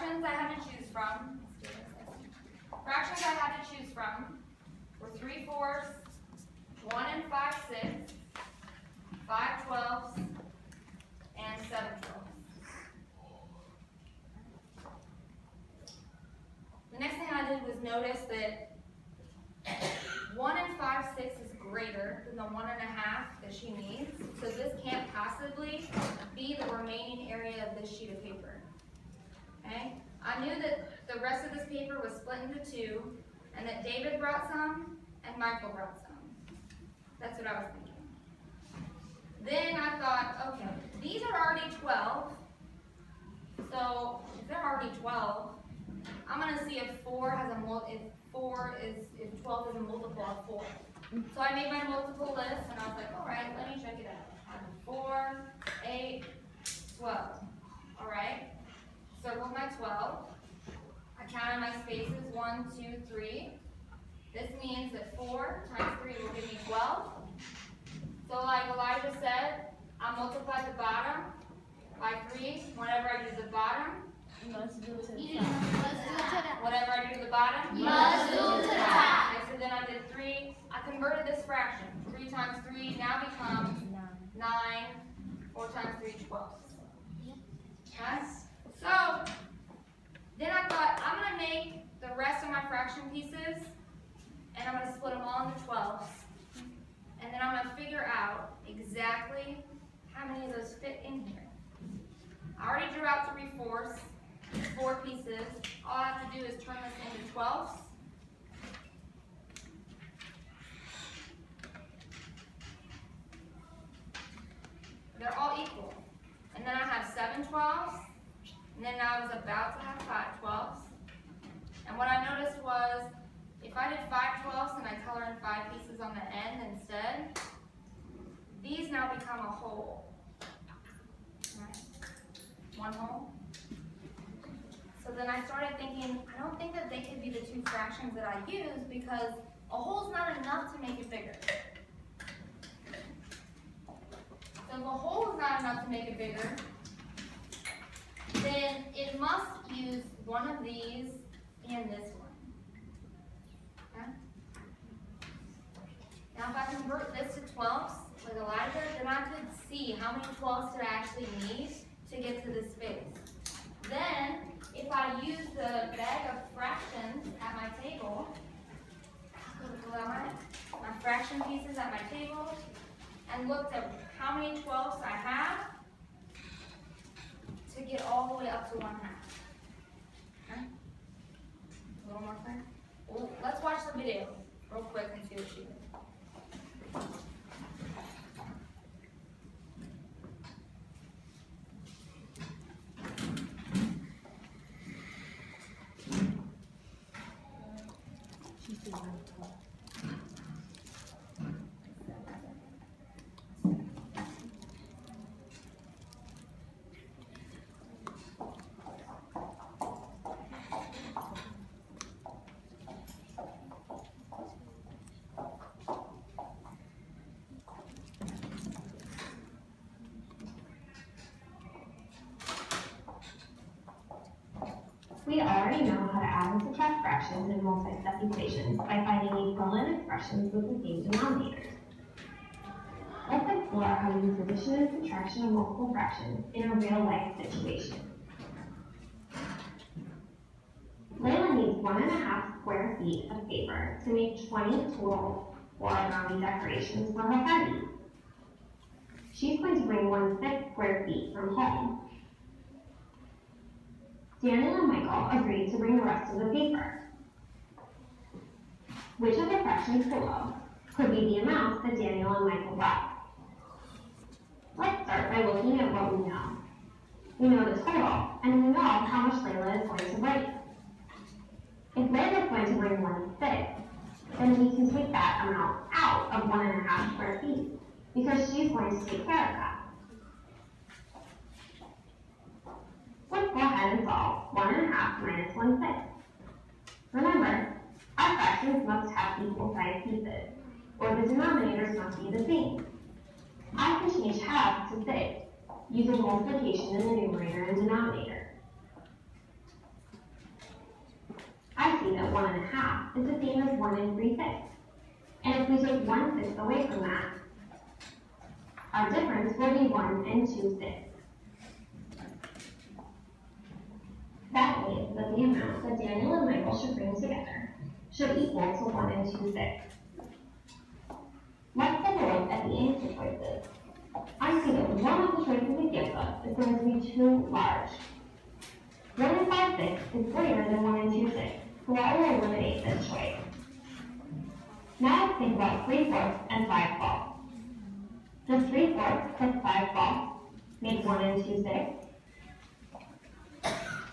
fractions I had to choose from were 3/4, 1 5/6, 5/12, and 7/12. The next thing I did was notice that 1 5/6 is greater than the 1 1/2 that she needs, so this can't possibly be the remaining area of this sheet of paper. Okay? I knew that the rest of this paper was split into two, and that David brought some and Michael brought some. That's what I was thinking. Then I thought, okay, these are already 12, so if they're already 12, I'm going to see if 12 is a multiple of 4. So I made my multiple list, and I was like, all right, let me check it out. 4, 8, 12. All right, circled my 12. I counted my spaces, 1, 2, 3. This means that 4 times 3 will give me 12. So like Elijah said, I multiplied the bottom by 3. Whenever I do the bottom, you must do it to the top. Whatever I do to the bottom, you must do it to the top. Okay, so then I did 3. I converted this fraction. 3 times 3 now becomes 9. 4 times 3, 12. Okay? So then I thought, I'm going to make the rest of my fraction pieces, and I'm going to split them all into 12s. And then I'm going to figure out exactly how many of those fit in here. I already drew out 3/4, 4 pieces. All I have to do is turn this into 12s. They're all equal. And then I have 7 12s, and then I was about to have 5 12s. And what I noticed was, if I did 5 12s and I color in 5 pieces on the end instead, these now become a whole. Right? One whole. So then I started thinking, I don't think that they could be the 2 fractions that I use, because a whole's not enough to make it bigger. So if a whole is not enough to make it bigger, then it must use one of these and this one. Okay? Now if I convert this to 12s, like Elijah, then I could see how many 12s did I actually need to get to this space. Then, if I use the bag of fractions at my table, my fraction pieces at my table, and looked at how many 12s I have to get all the way up to 1/2. Okay? A little more clear? Well, let's watch the video real quick and see what she did. We already know how to add and subtract fractions in multi-step equations by finding equivalent expressions with the same denominators. Let's explore how to use addition and subtraction of multiple fractions in a real-life situation. Layla needs 1 1/2 square feet of paper to make 20 total origami decorations for her party. She's going to bring 1/6 square feet from home. Daniel and Michael agreed to bring the rest of the paper. Which of the fractions below could be the amounts that Daniel and Michael brought? Let's start by looking at what we know. We know the total, and we know how much Layla is going to bring. If Layla is going to bring 1/6, then we can take that amount out of 1 1/2 square feet, because she's going to take care of that. Let's go ahead and solve 1 1/2 minus 1/6. Remember, our fractions must have equal sized pieces, or the denominators must be the same. I can change half to 6 using multiplication in the numerator and denominator. that 1.5 is the same as 1 3/6. And if we take 1/6 away from that, our difference will be 1 2/6. That means that the amount that Daniel and Michael should bring together should equal to 1 2/6. Let's take a look at the answer choices. I see that one of the choices it gives us is going to be too large. 1 5/6 is greater than 1 2/6, so I will eliminate this choice. Now let's think about 3/4 and 5/12. Does 3/4 plus 5/12 make 1 2/6?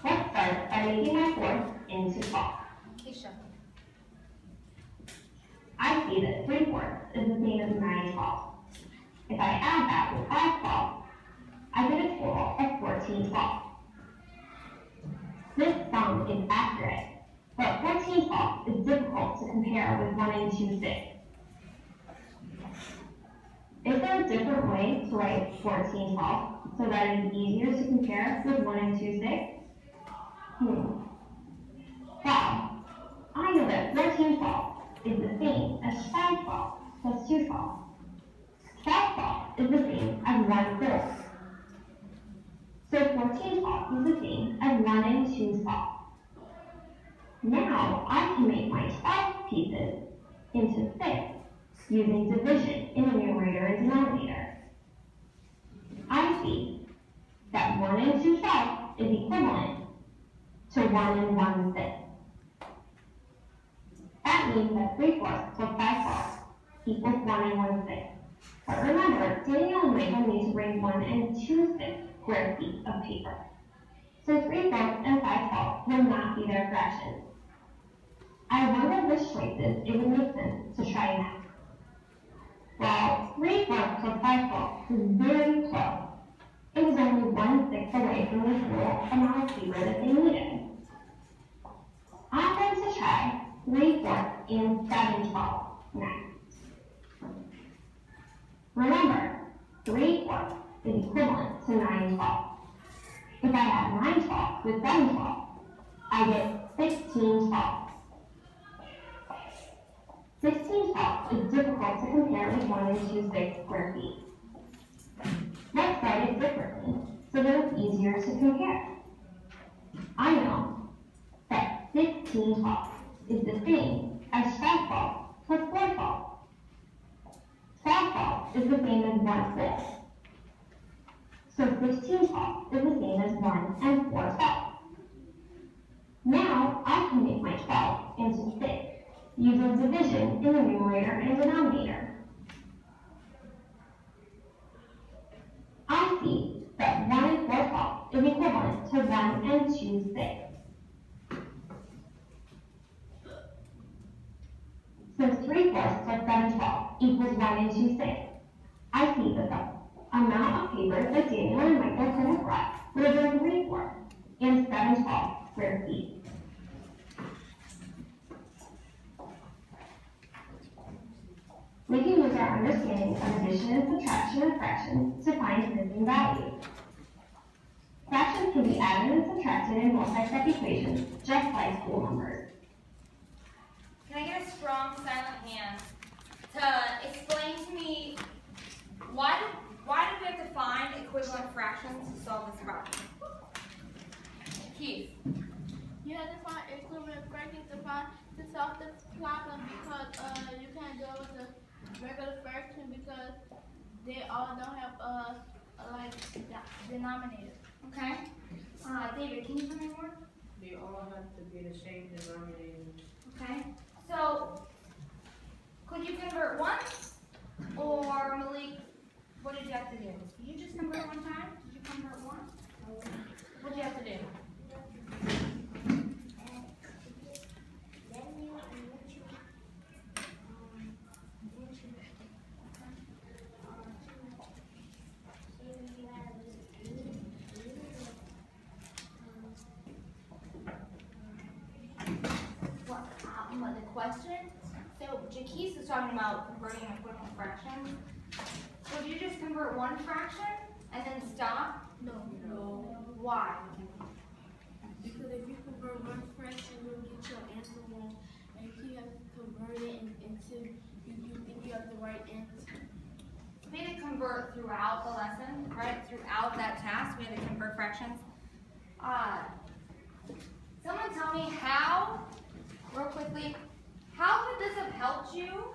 Let's start by making my 4 into 12. Keisha. I see that 3/4 is the same as 9/12. If I add that with 5/12, I get a total of 14/12. This sum is accurate, but 14/12 is difficult to compare with 1 2/6. Is there a different way to write 14/12 so that it is easier to compare with 1 2/6? Wow, I know that 14/12 is the same as 5/12 plus 2/12. 5/12 is the same as 1/4. So 14/12 is the same as 1 2/12. Now I can make my 12 pieces into 6 using division in the numerator and denominator. I see that 1 2/12 is equivalent to 1 1/6. That means that 3/4 plus 5/12 equals 1 1/6. But remember, Daniel and Michael need to bring 1 2/6 square feet of paper. So 3/4 and 5/12 will not be their fractions. I wonder which choices it would make sense to try next. Well, 3/4 plus 5/12 is very close. It was only 1/6 away from the total amount of paper that they needed. I'm going to try 3/4 and 7/12 next. Remember, 3/4 is equivalent to 9/12. If I add 9/12 with 7/12, I get 16/12. 16/12 is difficult to compare with 1 2/6 square feet. Let's write it differently so that it's easier to compare. I know that 16/12 is the same as 5/12 plus 4/12. 5/12 is the same as 1/4. So 16/12 is the same as 1 4/12. Now I can make my 12 into 6 using division in the numerator and denominator. I see that 1 4/12 is equivalent to 1 2/6. Since 3/4 plus 7/12 equals 1 2/6, I see that the amount of paper that Daniel and Michael could have brought would have been 3/4 and 7/12 square feet. We can use our understanding of addition and subtraction of fractions to find missing values. Fractions can be added and subtracted in multi-step equations, just like whole numbers. Can I get a strong silent hand to explain to me why did we have to find equivalent fractions to solve this problem? Keith. You have to find equivalent fractions to solve the problem because you can't go with the regular fraction because they all don't have like denominator. Okay. David, can you tell me more? They all have to be the same denominator. Okay. So, could you convert once? Or Malik, what did you have to do? Did you just convert one time? Did you convert once? What did you have to do? What the question? So Jaquise is talking about converting equivalent fractions. So did you just convert one fraction and then stop? No. Why? Because if you convert convert one fraction, you'll get your answer wrong. And you have to convert it until you think you have the right answer. We had to convert throughout the lesson, right? Throughout that task, we had to convert fractions. Someone tell me how, real quickly, how could this have helped you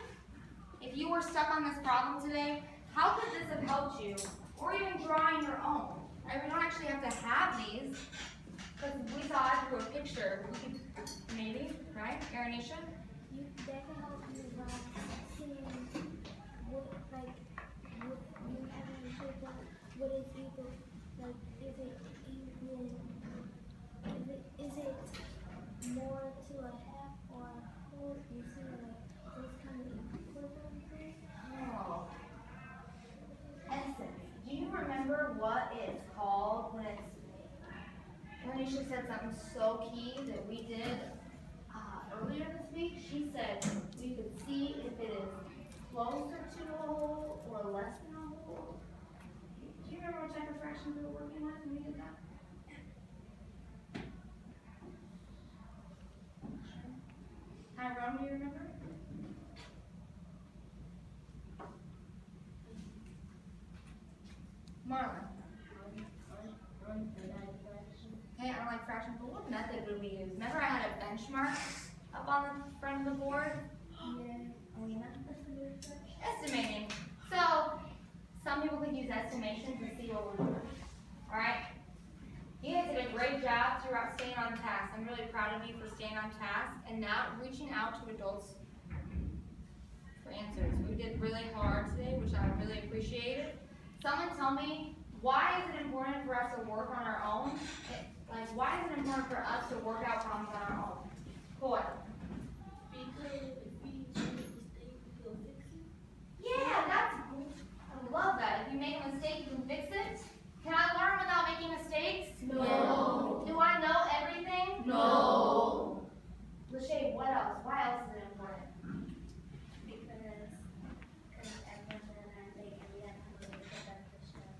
if you were stuck on this problem today? How could this have helped you? Or even drawing your own. Right? We don't actually have to have these, because we saw it through a picture. We could, maybe, right? Aranisha? That can help you by seeing what, like, what you have in your paper, what is equal, like, is it even, is it more to a half or a whole? You see, like, those kind of equivalencies. Oh. Essence. Do you remember what it's called when it's, Aranisha said something so key that we did earlier this week. She said we could see if it is closer to a whole or less than a whole. Do you remember what type of fractions we were working with when we did that? Tyrone, do you remember? Marlon. Okay, I don't like fractions, but what method would we use? Remember I had a benchmark up on the front of the board? Alina? Estimating. So, some people could use estimation to see what we're doing. Alright? You guys did a great job throughout staying on task. I'm really proud of you for staying on task and not reaching out to adults for answers. We did really hard today, which I really appreciated. Someone tell me, why is it important for us to work on our own? Like, why is it important for us to work out problems on our own? Boy. Because if we make a mistake, we'll fix it. Yeah, I love that. If you make a mistake, you can fix it. Can I learn without making mistakes? No. Do I know everything? No. Lachey, what else? Why else is it important? Because everyone's gonna learn big and we have to do productive stuff.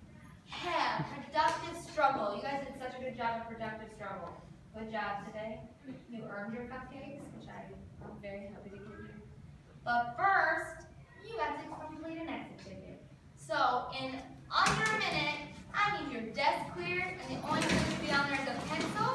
Yeah, productive struggle. You guys did such a good job of productive struggle. Good job today. You earned your cupcakes, which I'm very happy to give you. But first, you got to complete an exit ticket. So in under a minute, I need your desk cleared, and the only thing to be on there is a pencil